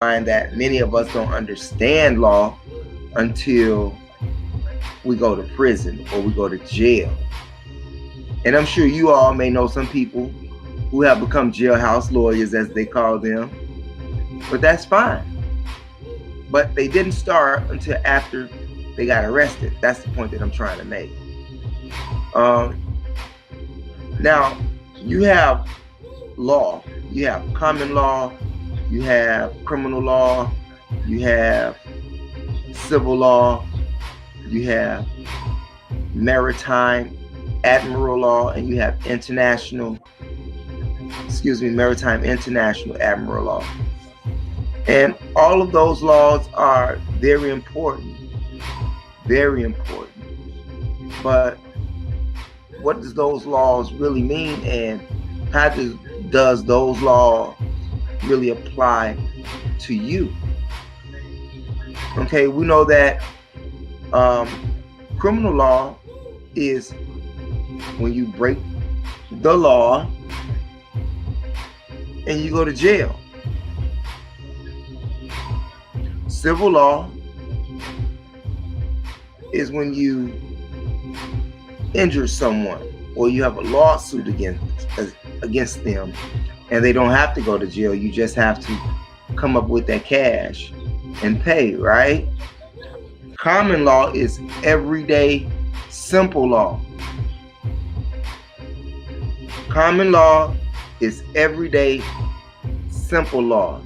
find that many of us don't understand law until we go to prison or we go to jail. And I'm sure you all may know some people who have become jailhouse lawyers, as they call them, but that's fine. But they didn't start until after they got arrested. That's the point that I'm trying to make. Now, you have law. You have common law, you have criminal law, you have civil law, you have maritime, admiral law, and you have maritime, international, admiral law. And all of those laws are very important, very important. But what does those laws really mean, and how does those laws really apply to you? Okay, we know that criminal law is when you break the law and you go to jail. Civil law is when you injure someone or you have a lawsuit against them, and they don't have to go to jail. You just have to come up with that cash and pay, right? Common law is everyday simple law. Common law is everyday simple law.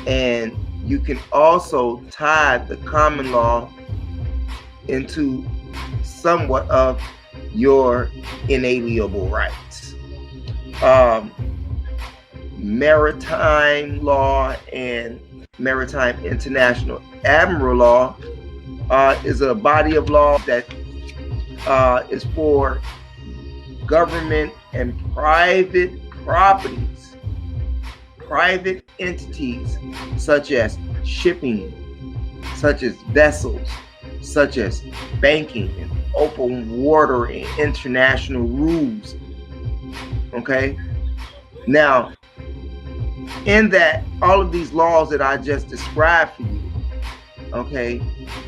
And you can also tie the common law into somewhat of your inalienable rights. Maritime law and maritime international admiral law is a body of law that is for government and private properties, private entities such as shipping, such as vessels, such as banking and open water and international rules. Okay? Now, in that, all of these laws that I just described for you, okay,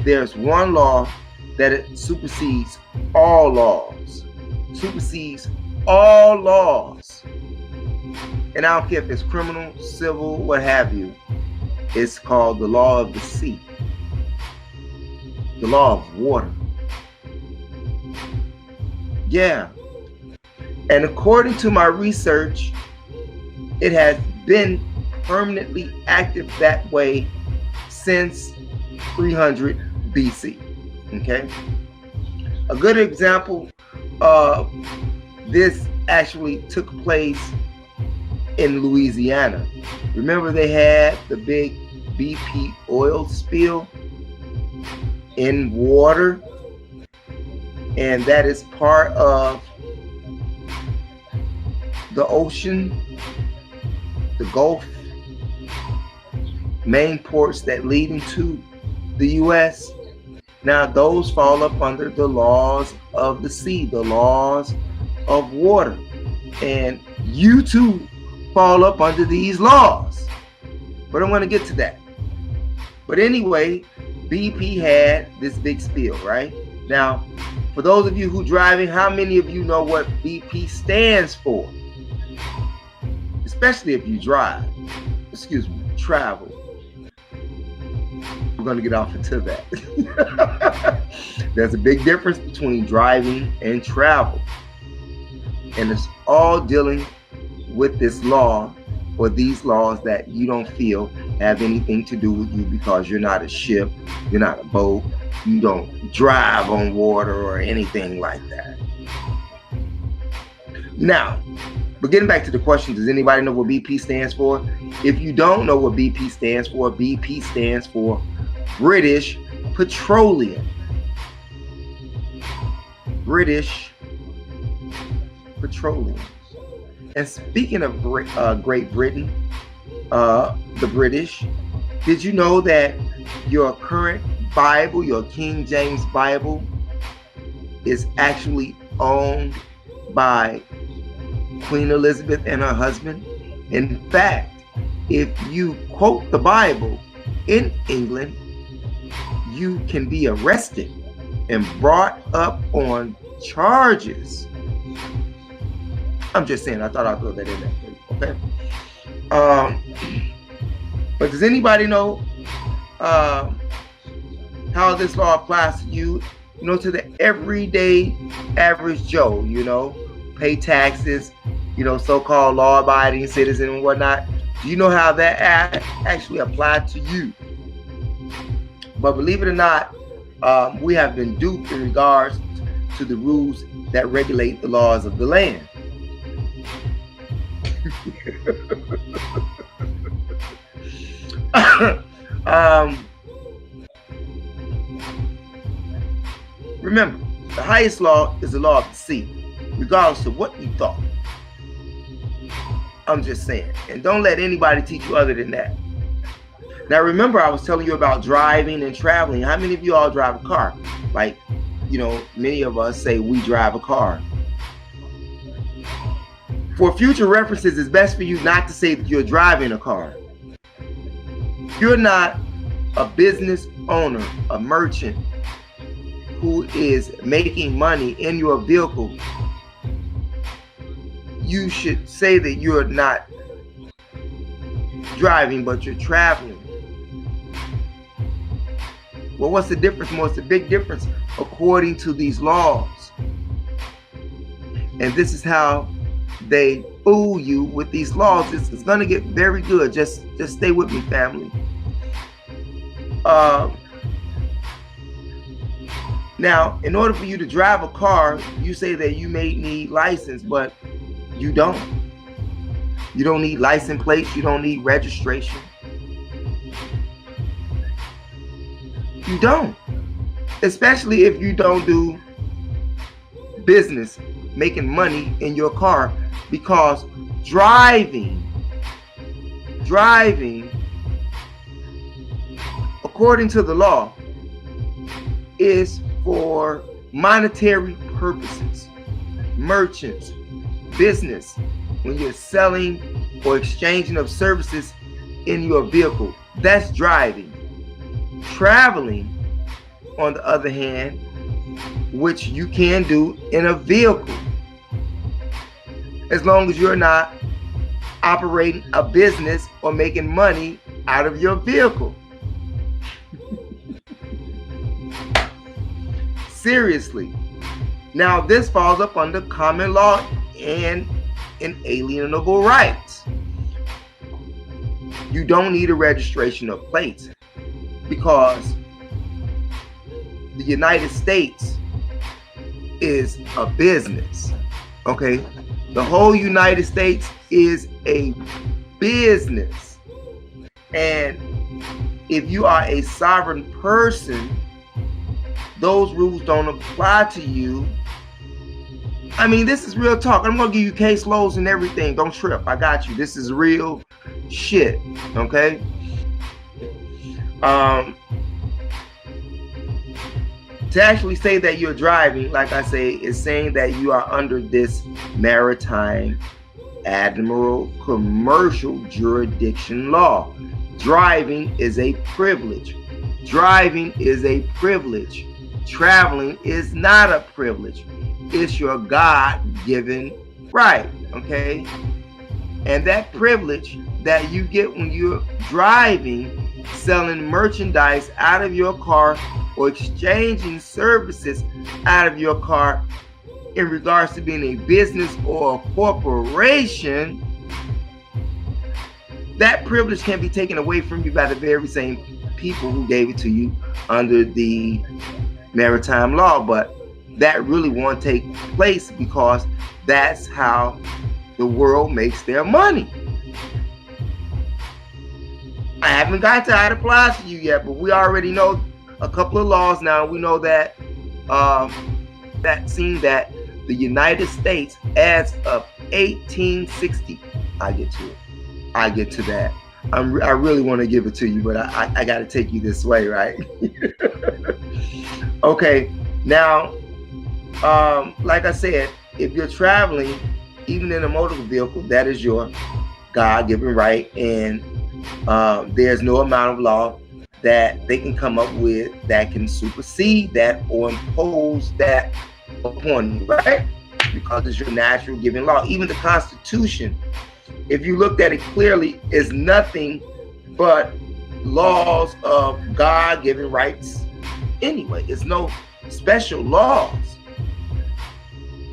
there's one law that it supersedes all laws. Supersedes all laws. And I don't care if it's criminal, civil, what have you. It's called the law of the sea. The law of water. Yeah. And according to my research, it has been permanently active that way since 300 BC. Okay? A good example of this actually took place in Louisiana. Remember they had the big BP oil spill in water? And that is part of the ocean, the Gulf, main ports that lead into the U.S. Now those fall up under the laws of the sea, the laws of water. And you too fall up under these laws. But I'm going to get to that. But anyway, BP had this big spill, right? Now, for those of you who driving, how many of you know what BP stands for? Especially if you drive, travel. We're going to get off into that. There's a big difference between driving and travel. And it's all dealing with this law, or these laws that you don't feel have anything to do with you because you're not a ship, you're not a boat, you don't drive on water or anything like that. Now, but getting back to the question, does anybody know what BP stands for? If you don't know what BP stands for British Petroleum. British Petroleum. And speaking of Great Britain, the British, did you know that your current Bible, your King James Bible, is actually owned by Queen Elizabeth and her husband? In fact, if you quote the Bible in England, you can be arrested and brought up on charges. I'm just saying, I thought I'd throw that in there, okay? But does anybody know how this law applies to you? You know, to the everyday average Joe, you know, pay taxes, you know, so-called law-abiding citizen and whatnot. Do you know how that actually applied to you? But believe it or not, we have been duped in regards to the rules that regulate the laws of the land. Remember, the highest law is the law of the sea, regardless of what you thought. I'm just saying. And don't let anybody teach you other than that. Now, remember, I was telling you about driving and traveling. How many of you all drive a car? Like, you know, many of us say we drive a car. For future references, it's best for you not to say that you're driving a car. You're not a business owner, a merchant who is making money in your vehicle. You should say that you're not driving, but you're traveling. Well, what's the difference? What's the big difference according to these laws? And this is how they fool you with these laws. It's going to get very good. Just stay with me, family. Now, in order for you to drive a car, you say that you may need license, but you don't. You don't need license plates. You don't need registration. You don't. Especially if you don't do business, making money in your car, because driving, according to the law, is for monetary purposes. Merchants, business, when you're selling or exchanging of services in your vehicle, that's driving. Traveling, on the other hand, which you can do in a vehicle, as long as you're not operating a business or making money out of your vehicle. Seriously. Now, this falls up under common law and inalienable rights. You don't need a registration of plates because the United States is a business. Okay? The whole United States is a business. And if you are a sovereign person, those rules don't apply to you. I mean, this is real talk. I'm going to give you case loads and everything. Don't trip. I got you. This is real shit. Okay? To actually say that you're driving, like I say, is saying that you are under this maritime admiral commercial jurisdiction law. Driving is a privilege. Driving is a privilege. Traveling is not a privilege. It's your God-given right, okay? And that privilege that you get when you're driving, selling merchandise out of your car or exchanging services out of your car in regards to being a business or a corporation, that privilege can be taken away from you by the very same people who gave it to you under the maritime law. But that really won't take place because that's how the world makes their money. I haven't got to how it applies to you yet, but we already know a couple of laws now. We know that seeing that the United States as of 1860, I get to that. I really want to give it to you, but I got to take you this way, right? Okay, now, like I said, if you're traveling, even in a motor vehicle, that is your God-given right, and There's no amount of law that they can come up with that can supersede that or impose that upon you, right? Because it's your natural given law. Even the Constitution, if you looked at it clearly, is nothing but laws of God-given rights anyway. It's no special laws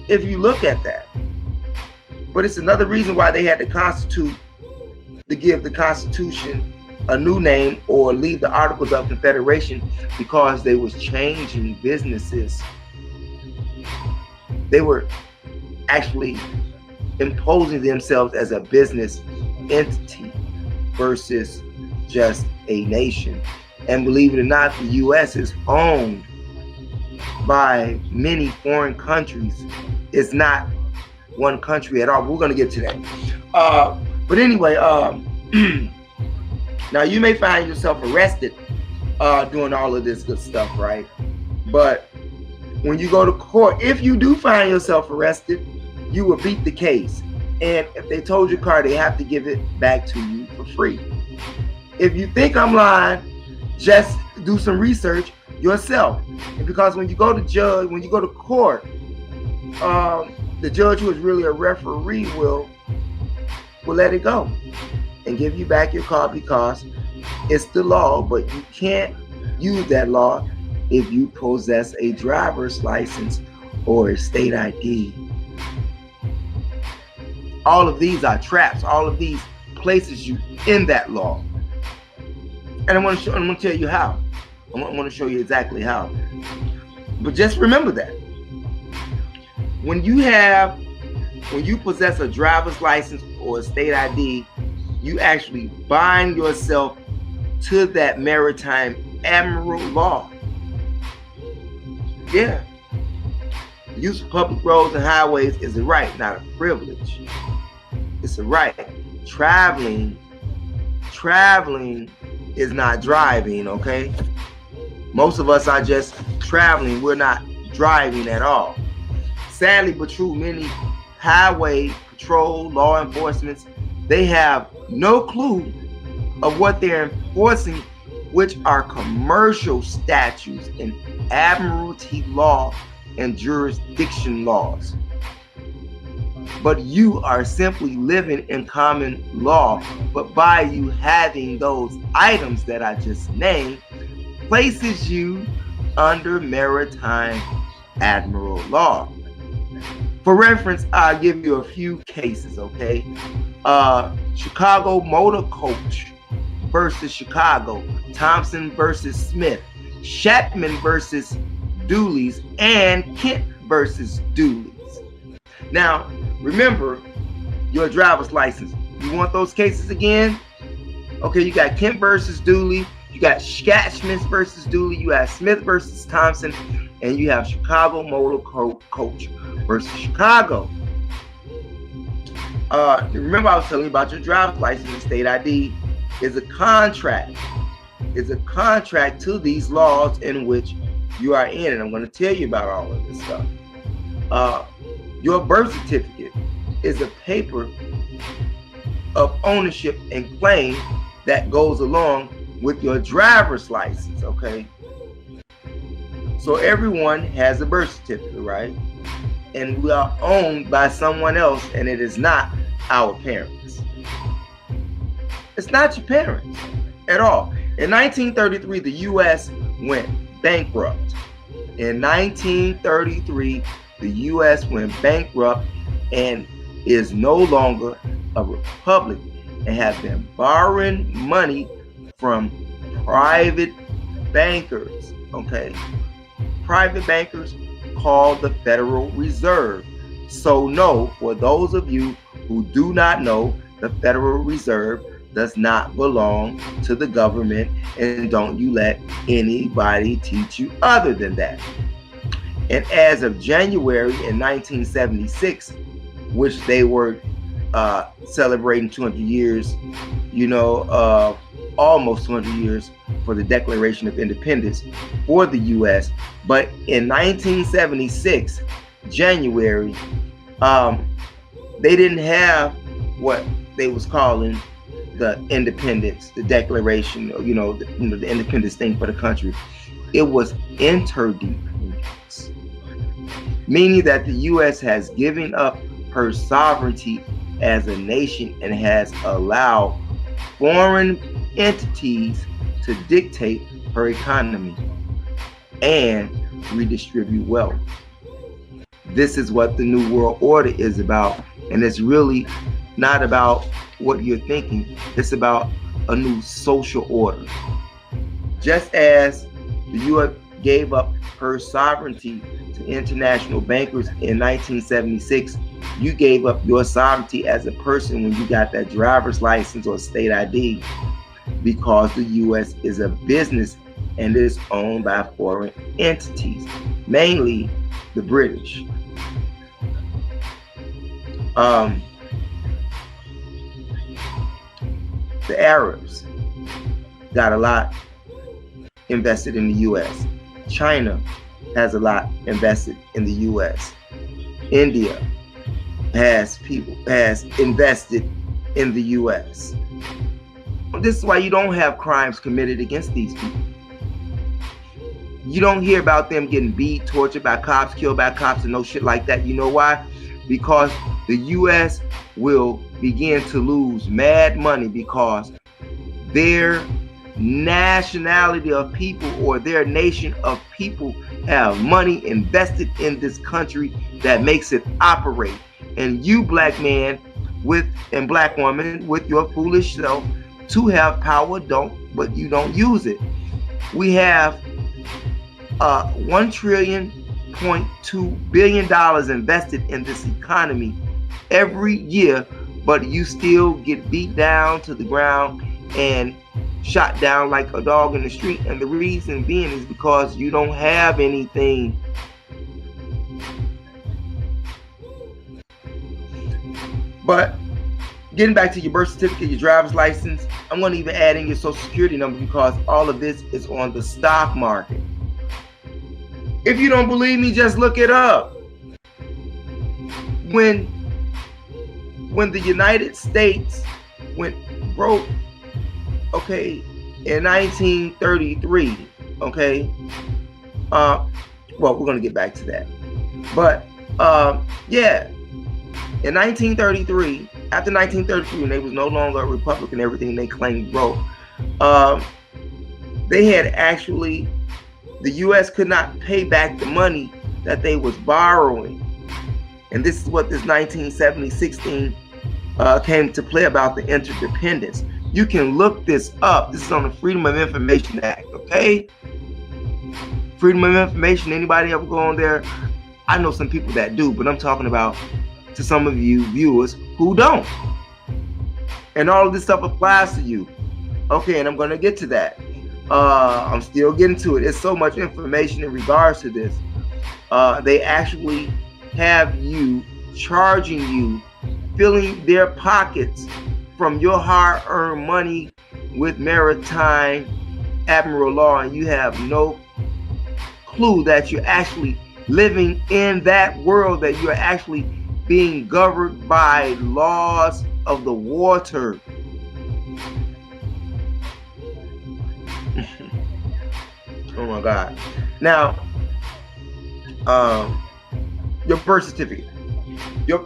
if you look at that. But it's another reason why they had to constitute, to give the Constitution a new name or leave the Articles of Confederation, because they was changing businesses. They were actually imposing themselves as a business entity versus just a nation. And believe it or not, the U.S. is owned by many foreign countries. It's not one country at all. We're going to get to that. But anyway, now you may find yourself arrested doing all of this good stuff, right? But when you go to court, if you do find yourself arrested, you will beat the case. And if they told your car, they have to give it back to you for free. If you think I'm lying, just do some research yourself. And because when you go to court, the judge, who is really a referee, will let it go and give you back your car, because it's the law. But you can't use that law if you possess a driver's license or a state ID. All of these are traps. All of these places you in that law. And I'm going to tell you how. I'm going to show you exactly how. But just remember that when you possess a driver's license or a state ID, you actually bind yourself to that maritime admiral law. Yeah. Use of public roads and highways is a right, not a privilege. It's a right. Traveling is not driving, okay? Most of us are just traveling. We're not driving at all. Sadly but true, many highway patrol law enforcement, they have no clue of what they're enforcing, which are commercial statutes and admiralty law and jurisdiction laws. But you are simply living in common law. But by you having those items that I just named, places you under maritime admiral law. For reference, I'll give you a few cases, okay? Chicago Motor Coach versus Chicago, Thompson versus Smith, Chapman versus Dooley's, and Kent versus Dooley's. Now, remember your driver's license. You want those cases again? Okay, you got Kent versus Dooley, you got Chapman versus Dooley, you have Smith versus Thompson, and you have Chicago Motor Coach versus Chicago. Remember, I was telling you about your driver's license and state ID is a contract. It's a contract to these laws in which you are in, and I'm going to tell you about all of this stuff. Your birth certificate is a paper of ownership and claim that goes along with your driver's license, okay? So everyone has a birth certificate, right? And we are owned by someone else, and it is not our parents. It's not your parents at all. In 1933, the U.S. went bankrupt. In 1933, the U.S. went bankrupt and is no longer a republic and have been borrowing money from private bankers, okay? Private bankers called the Federal Reserve. So no, for those of you who do not know, the Federal Reserve does not belong to the government, and don't you let anybody teach you other than that. And as of January in 1976, which they were celebrating 200 years, almost 200 years for the Declaration of Independence for the U.S. But in 1976, January, they didn't have what they was calling the independence, the declaration, the independence thing for the country. It was interdependence, meaning that the U.S. has given up her sovereignty as a nation and has allowed foreign entities to dictate her economy and redistribute wealth. This is what the New World Order is about, and it's really not about what you're thinking. It's about a new social order. Just as the U.S. gave up her sovereignty to international bankers in 1976, you gave up your sovereignty as a person when you got that driver's license or state ID, because the U.S. is a business and is owned by foreign entities, mainly the British. The Arabs got a lot invested in the U.S. China has a lot invested in the U.S. India has invested in the U.S. This is why you don't have crimes committed against these people. You don't hear about them getting beat, tortured by cops, killed by cops, and no shit like that. You know why? Because the U.S. will begin to lose mad money because their nationality of people or their nation of people have money invested in this country that makes it operate. And you, black man and black woman, with your foolish self, to have power, but you don't use it. We have $1.2 trillion invested in this economy every year, but you still get beat down to the ground and shot down like a dog in the street. And the reason being is because you don't have anything. But getting back to your birth certificate, your driver's license, I'm going to even add in your social security number, because all of this is on the stock market. If you don't believe me, just look it up. When the United States went broke, okay, in 1933, okay, well, we're going to get back to that. But, yeah, in 1933, after 1933, when they was no longer a republic and everything they claimed broke, they had actually, the U.S. could not pay back the money that they was borrowing. And this is what this 1976 thing came to play about the interdependence. You can look this up. This is on the Freedom of Information Act, okay? Freedom of Information, anybody ever go on there? I know some people that do, but I'm talking about to some of you viewers who don't. And all of this stuff applies to you. Okay, and I'm going to get to that. I'm still getting to it. There's so much information in regards to this. They actually have you charging you, filling their pockets from your hard-earned money with maritime admiral law, and you have no clue that you're actually living in that world, that you're actually being governed by laws of the water. Oh my God. Now, your birth certificate.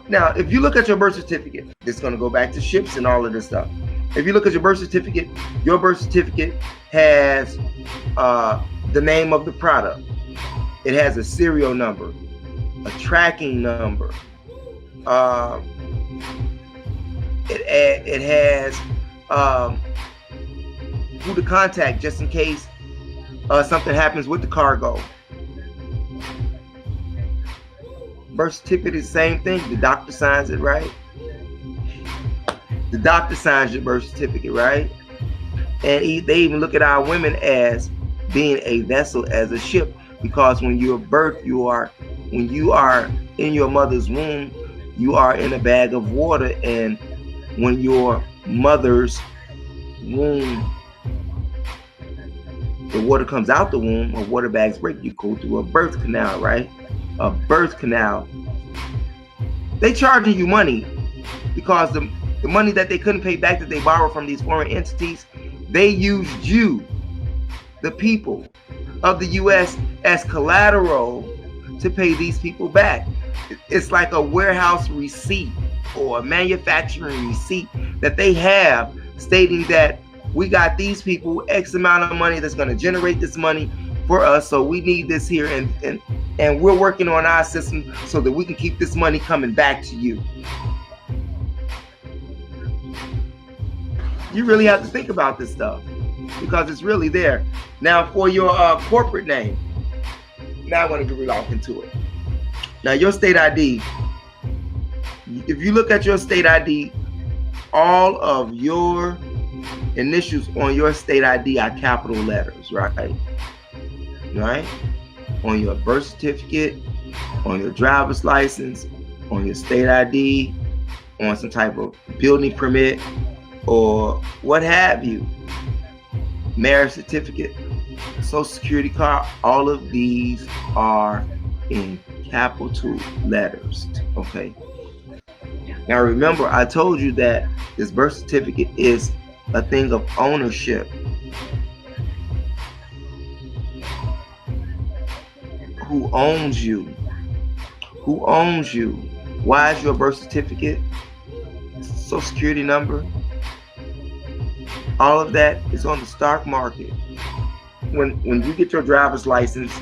Now, if you look at your birth certificate, it's going to go back to ships and all of this stuff. If you look at your birth certificate has the name of the product. It has a serial number, a tracking number. It has who to contact just in case something happens with the cargo. Birth certificate is the same thing. The doctor signs it, right? The doctor signs your birth certificate, right? And they even look at our women as being a vessel, as a ship, because when you're birthed, when you are in your mother's womb, you are in a bag of water, and when your mother's womb, the water comes out the womb, or water bags break, you go through a birth canal, right? A birth canal. They charging you money because the money that they couldn't pay back that they borrowed from these foreign entities, they used you, the people of the U.S., as collateral to pay these people back. It's like a warehouse receipt or a manufacturing receipt that they have stating that we got these people X amount of money that's going to generate this money for us, so we need this here, and we're working on our system so that we can keep this money coming back to you. You really have to think about this stuff because it's really there. Now for your corporate name, now I want to get off into it. Now your state ID, if you look at your state ID, all of your initials on your state ID are capital letters, right? Right? On your birth certificate, on your driver's license, on your state ID, on some type of building permit, or what have you, marriage certificate, social security card, all of these are in capital letters, okay? Now remember, I told you that this birth certificate is a thing of ownership. Who owns you? Who owns you? Why is your birth certificate, social security number, all of that is on the stock market. When you get your driver's license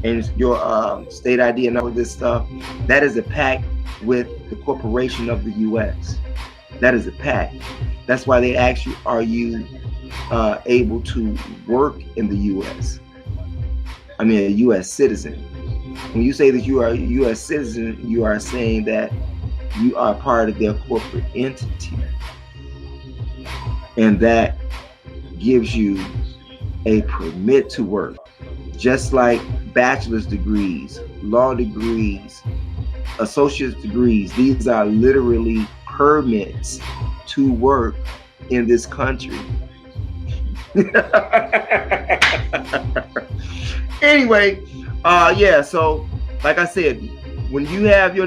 and your state ID and all of this stuff, that is a pact with the corporation of the U.S. That is a pact. That's why they ask you, are you able to work in the U.S.? I mean, a U.S. citizen. When you say that you are a U.S. citizen, you are saying that you are part of their corporate entity. And that gives you a permit to work. Just like bachelor's degrees, law degrees, associate's degrees, these are literally permits to work in this country. Anyway, yeah, so like I said, when you have your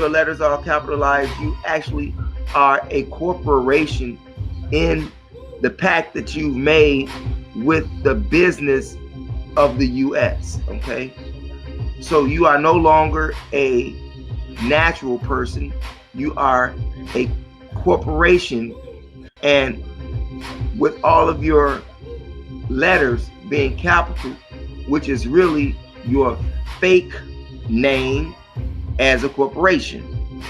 letters all capitalized, you actually are a corporation in the pact that you've made with the business of the U.S. Okay, so you are no longer a natural person, you are a corporation, and with all of your letters being capital, which is really your fake name as a corporation.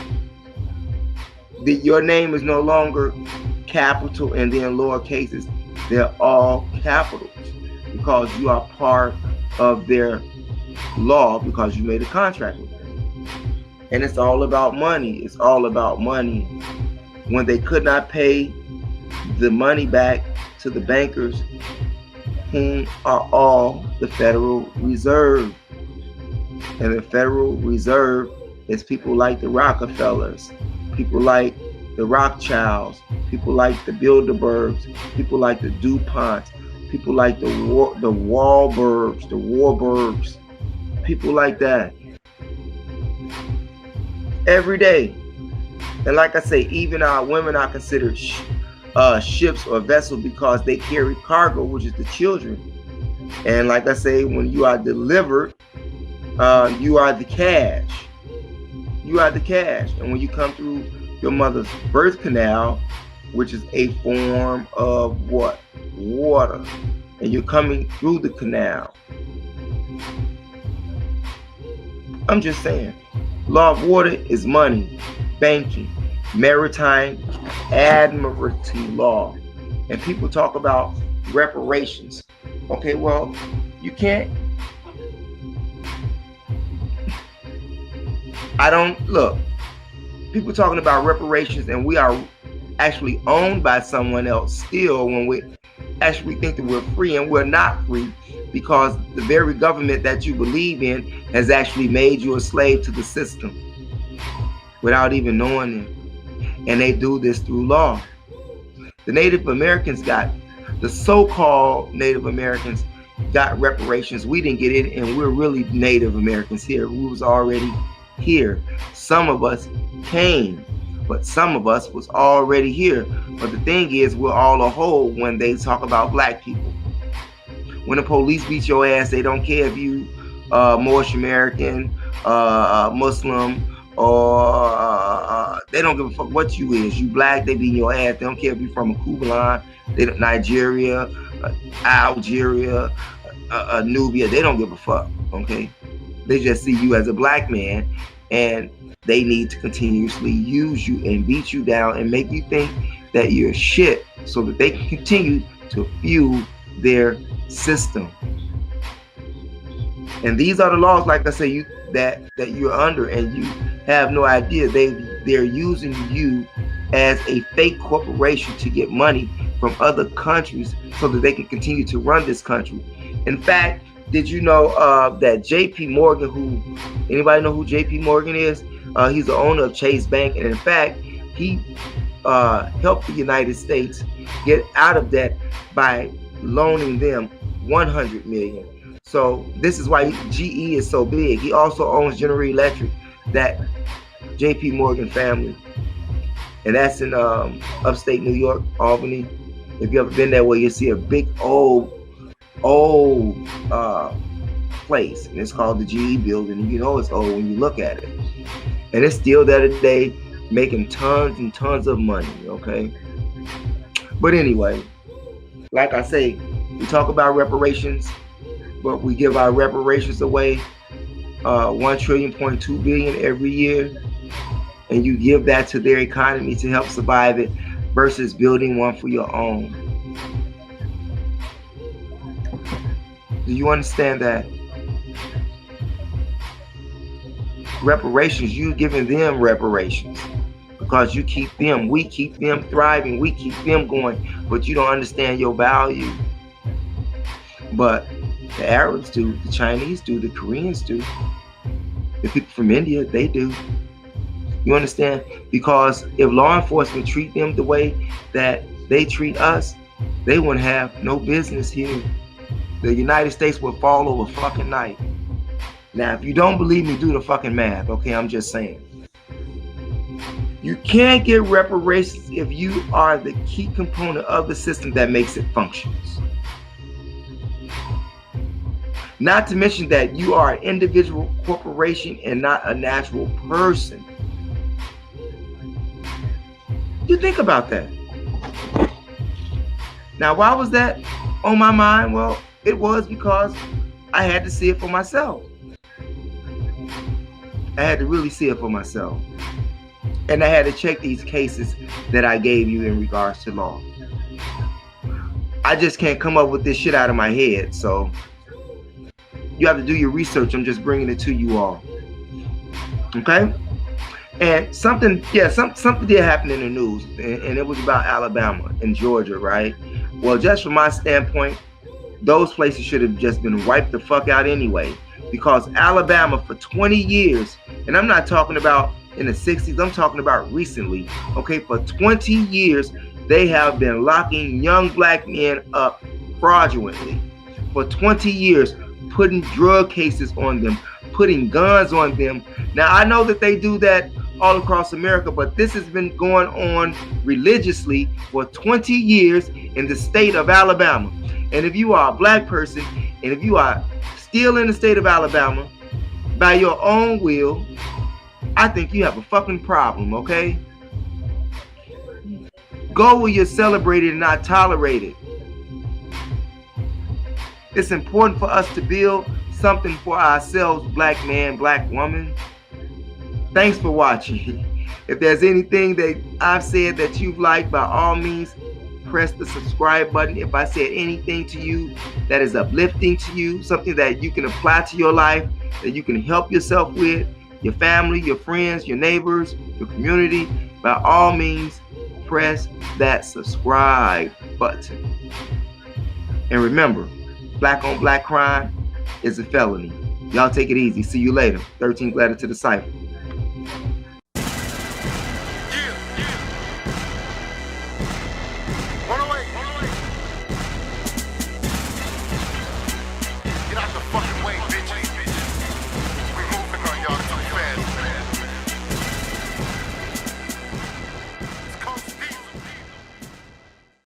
Your name is no longer capital and then lower cases. They're all capitals because you are part of their law because you made a contract with them. And it's all about money. It's all about money. When they could not pay the money back to the bankers, whom are all the Federal Reserve. And the Federal Reserve is people like the Rockefellers, people like the Rothschilds, people like the Bilderbergs, people like the DuPonts, people like the Warburgs, people like that. Every day. And like I say, even our women are considered ships or vessels because they carry cargo, which is the children. And like I say, when you are delivered, you are the cash. You are the cash. And when you come through your mother's birth canal, which is a form of what? Water. And you're coming through the canal. I'm just saying, law of water is money, banking, maritime, Admiralty law. And people talk about reparations. Okay, well, you can't. Look, people talking about reparations and we are actually owned by someone else still when we actually think that we're free, and we're not free because the very government that you believe in has actually made you a slave to the system without even knowing it. And they do this through law. The Native Americans the so-called Native Americans got reparations. We didn't get it, and we're really Native Americans here. We was already here. Some of us came but some of us was already here. But the thing is, we're all a whole when they talk about black people. When the police beat your ass, they don't care if you Moorish American, Muslim, or they don't give a fuck what you is. You black, they beat your ass. They don't care if you from a Kubalan, Nigeria, Algeria, Nubia. They don't give a fuck, okay? They just see you as a black man, and they need to continuously use you and beat you down and make you think that you're shit so that they can continue to fuel their system. And these are the laws, like I say, that you're under, and you have no idea. They're using you as a fake corporation to get money from other countries so that they can continue to run this country. In fact, did you know that J.P. Morgan, anybody know who J.P. Morgan is? He's the owner of Chase Bank, and in fact, he helped the United States get out of debt by loaning them $100 million. So this is why GE is so big. He also owns General Electric, that J.P. Morgan family, and that's in upstate New York, Albany. If you ever been that way, you'll see a big old place, and it's called the GE building, and you know it's old when you look at it, and it's still there today, making tons and tons of money. Okay, but anyway, like I say, we talk about reparations, but we give our reparations away, $1.2 trillion every year, and you give that to their economy to help survive it, versus building one for your own. Do you understand that? Reparations, you giving them reparations because we keep them thriving, we keep them going, but you don't understand your value. But the Arabs do, the Chinese do, the Koreans do, the people from India, they do. You understand? Because if law enforcement treat them the way that they treat us, they wouldn't have no business here. The United States would fall over fucking night. Now, if you don't believe me, do the fucking math, okay? I'm just saying. You can't get reparations if you are the key component of the system that makes it function. Not to mention that you are an individual corporation and not a natural person. You think about that. Now, why was that on my mind? Well, it was because I had to see it for myself. I had to really see it for myself. And I had to check these cases that I gave you in regards to law. I just can't come up with this shit out of my head. So you have to do your research. I'm just bringing it to you all. Okay? And something did happen in the news, and it was about Alabama and Georgia, right? Well, just from my standpoint, those places should have just been wiped the fuck out anyway, because Alabama for 20 years, and I'm not talking about in the 60s, I'm talking about recently, okay? For 20 years, they have been locking young black men up fraudulently. For 20 years, putting drug cases on them, putting guns on them. Now, I know that they do that all across America, but this has been going on religiously for 20 years in the state of Alabama. And if you are a black person, and if you are still in the state of Alabama by your own will, I think you have a fucking problem, okay? Go where you're celebrated and not tolerated. It's important for us to build something for ourselves, black man, black woman. Thanks for watching. If there's anything that I've said that you've liked, by all means, press the subscribe button. If I said anything to you that is uplifting to you, something that you can apply to your life, that you can help yourself with, your family, your friends, your neighbors, your community, by all means, press that subscribe button. And remember, black on black crime is a felony. Y'all take it easy. See you later. 13th letter to the cipher.